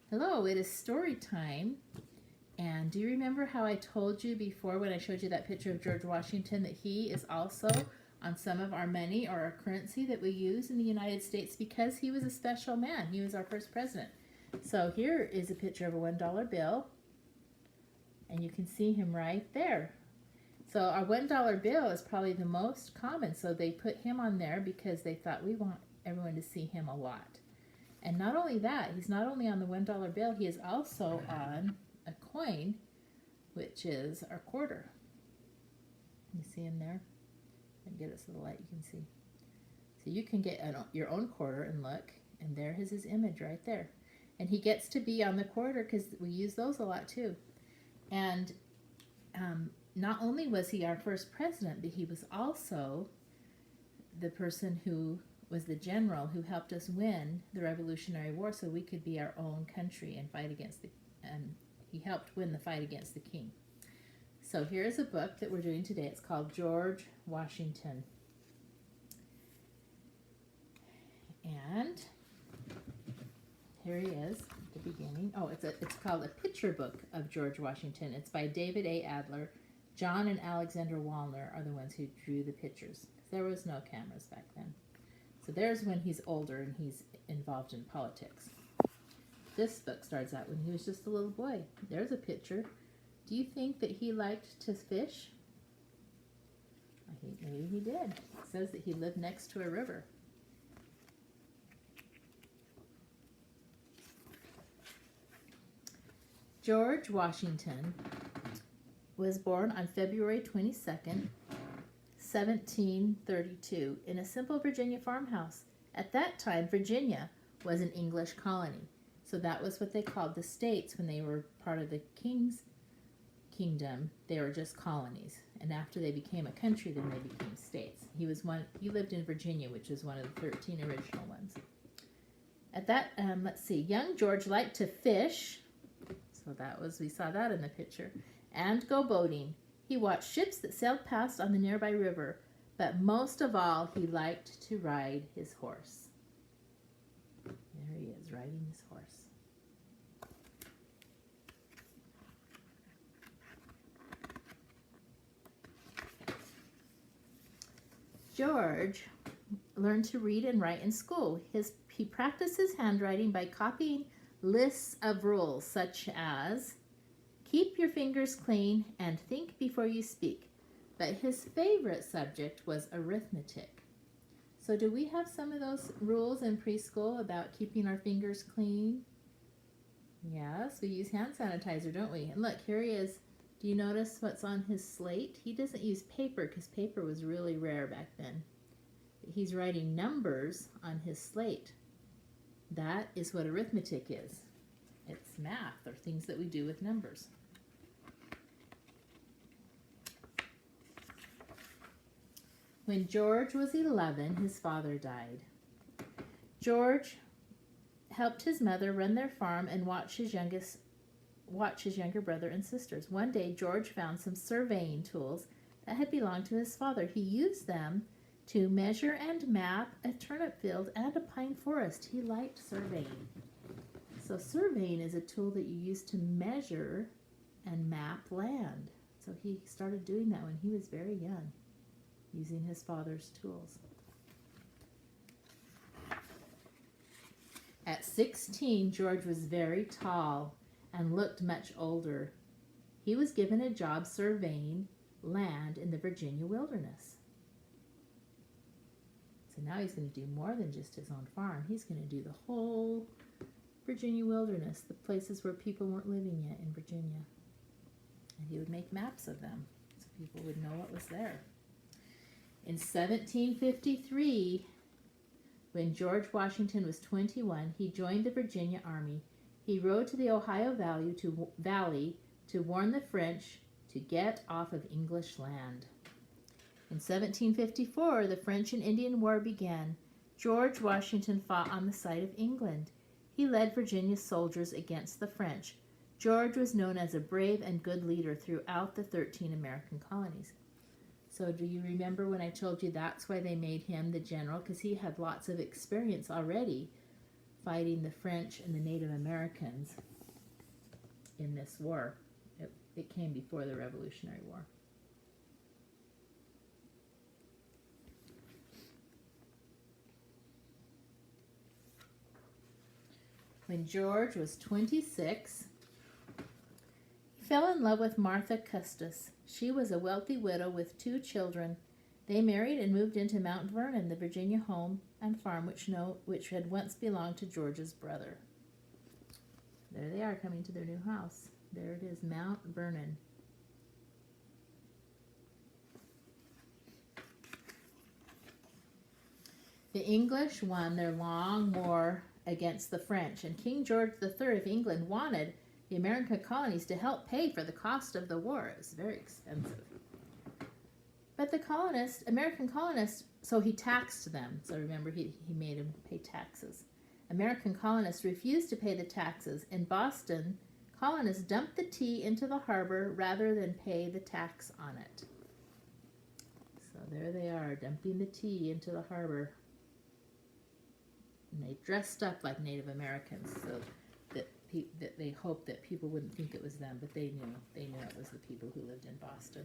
Hello, it is story time. And do you remember how I told you before when I showed you that picture of George Washington that he is also on some of our money or our currency that we use in the United States because he was a special man. He was our first president. So here is a picture of a $1 bill, and you can see him right there. So our $1 bill is probably the most common, so they put him on there because they thought we want everyone to see him a lot. And not only that, he's not only on the $1 bill, he is also on a coin, which is our quarter. You see him there? And get it so the light you can see. So you can get your own quarter and look, and there is his image right there. And he gets to be on the quarter because we use those a lot too. And not only was he our first president, but he was also the person who was the general who helped us win the Revolutionary War so we could be our own country and fight against and he helped win the fight against the king. So here's a book that we're doing today. It's called George Washington. And here he is at the beginning. Oh, it's called A Picture Book of George Washington. It's by David A. Adler. John and Alexander Wallner are the ones who drew the pictures. There was no cameras back then. So there's when he's older and he's involved in politics. This book starts out when he was just a little boy. There's a picture. Do you think that he liked to fish? I think maybe he did. It says that he lived next to a river. George Washington was born on February 22nd, 1732, in a simple Virginia farmhouse. At that time, Virginia was an English colony. So that was what they called the states when they were part of the King's kingdom. They were just colonies. And after they became a country, then they became states. He lived in Virginia, which is one of the 13 original ones. At that, let's see, young George liked to fish. So we saw that in the picture. And go boating. He watched ships that sailed past on the nearby river, but most of all, he liked to ride his horse. There he is, riding his horse. George learned to read and write in school. He practiced his handwriting by copying lists of rules such as keep your fingers clean and think before you speak. But his favorite subject was arithmetic. So do we have some of those rules in preschool about keeping our fingers clean? Yes, we use hand sanitizer, don't we? And look, here he is. Do you notice what's on his slate? He doesn't use paper because paper was really rare back then. He's writing numbers on his slate. That is what arithmetic is. It's math, or things that we do with numbers. When George was 11, his father died. George helped his mother run their farm and watch his younger brother and sisters. One day, George found some surveying tools that had belonged to his father. He used them to measure and map a turnip field and a pine forest. He liked surveying. So surveying is a tool that you use to measure and map land. So he started doing that when he was very young, using his father's tools. At 16, George was very tall and looked much older. He was given a job surveying land in the Virginia wilderness. So now he's going to do more than just his own farm. He's going to do the whole Virginia wilderness, the places where people weren't living yet in Virginia. And he would make maps of them so people would know what was there. In 1753, when George Washington was 21, he joined the Virginia Army. He rode to the Ohio Valley to warn the French to get off of English land. In 1754, the French and Indian War began. George Washington fought on the side of England. He led Virginia's soldiers against the French. George was known as a brave and good leader throughout the 13 American colonies. So do you remember when I told you that's why they made him the general? Because he had lots of experience already fighting the French and the Native Americans in this war. It came before the Revolutionary War. When George was 26, he fell in love with Martha Custis. She was a wealthy widow with 2 children. They married and moved into Mount Vernon, the Virginia home and farm which had once belonged to George's brother. There they are, coming to their new house. There it is, Mount Vernon. The English won their long war against the French, and King George III of England wanted the American colonies to help pay for the cost of the war. It was very expensive. But the American colonists, so he taxed them. So remember, he made them pay taxes. American colonists refused to pay the taxes. In Boston, colonists dumped the tea into the harbor rather than pay the tax on it. So there they are, dumping the tea into the harbor. And they dressed up like Native Americans so that they hoped that people wouldn't think it was them, but they knew it was the people who lived in Boston.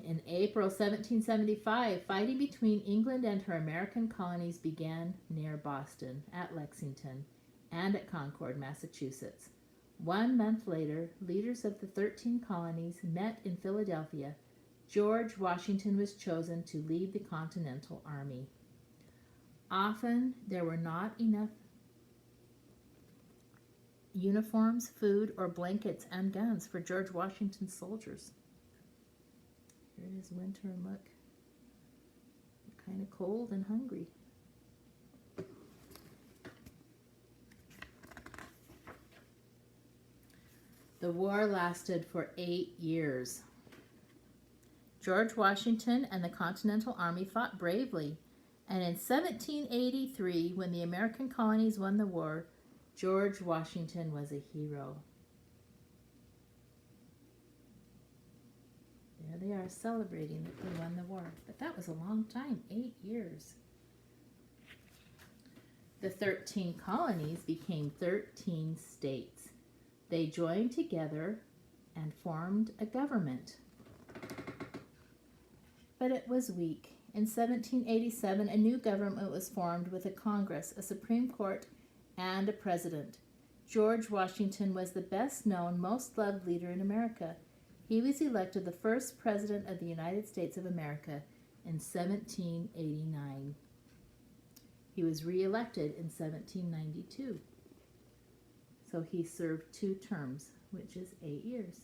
In April 1775, fighting between England and her American colonies began near Boston, at Lexington, and at Concord, Massachusetts. 1 month later, leaders of the 13 colonies met in Philadelphia. George Washington was chosen to lead the Continental Army. Often there were not enough uniforms, food, or blankets and guns for George Washington's soldiers. Here it is, winter, and look. They're kind of cold and hungry. The war lasted for 8 years. George Washington and the Continental Army fought bravely. And in 1783, when the American colonies won the war, George Washington was a hero. There they are, celebrating that they won the war. But that was a long time, 8 years. The 13 colonies became 13 states. They joined together and formed a government. But it was weak. In 1787, a new government was formed with a Congress, a Supreme Court, and a president. George Washington was the best known, most loved leader in America. He was elected the first president of the United States of America in 1789. He was re-elected in 1792. So he served 2 terms, which is 8 years.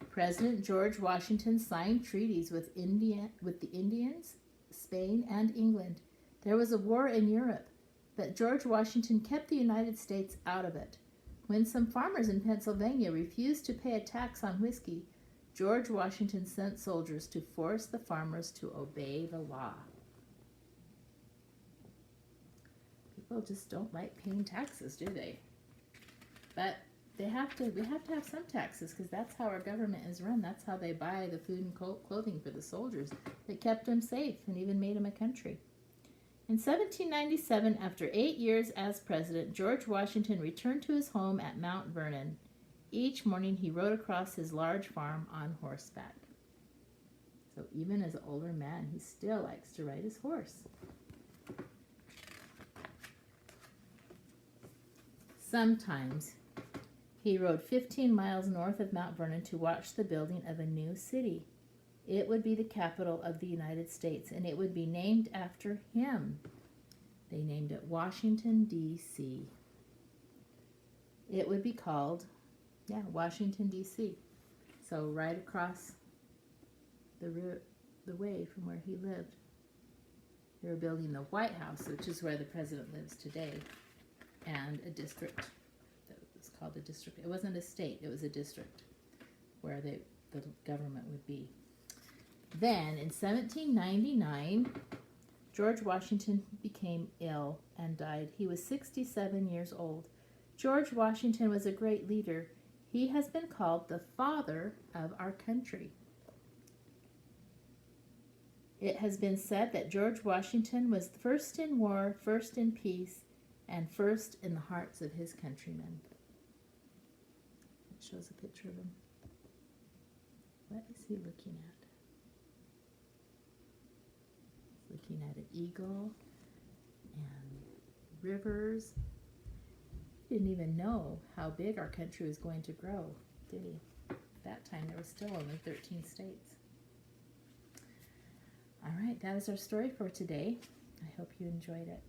President George Washington signed treaties with the Indians, Spain, and England. There was a war in Europe, but George Washington kept the United States out of it. When some farmers in Pennsylvania refused to pay a tax on whiskey, George Washington sent soldiers to force the farmers to obey the law. People just don't like paying taxes, do they? But we have to have some taxes because that's how our government is run. That's how they buy the food and clothing for the soldiers that kept them safe and even made them a country. In 1797, after 8 years as president, George Washington returned to his home at Mount Vernon. Each morning he rode across his large farm on horseback. So even as an older man, he still likes to ride his horse. Sometimes he rode 15 miles north of Mount Vernon to watch the building of a new city. It would be the capital of the United States, and it would be named after him. They named it Washington, D.C. It would be called, Washington, D.C. So right across the way from where he lived. They were building the White House, which is where the president lives today, and a district. It's called a district. It wasn't a state, it was a district where the government would be. Then in 1799, George Washington became ill and died. He was 67 years old. George Washington was a great leader. He has been called the father of our country. It has been said that George Washington was first in war, first in peace, and first in the hearts of his countrymen. It shows a picture of him. What is he looking at? He's looking at an eagle and rivers. He didn't even know how big our country was going to grow, did he? At that time, there was still only 13 states. All right, that is our story for today. I hope you enjoyed it.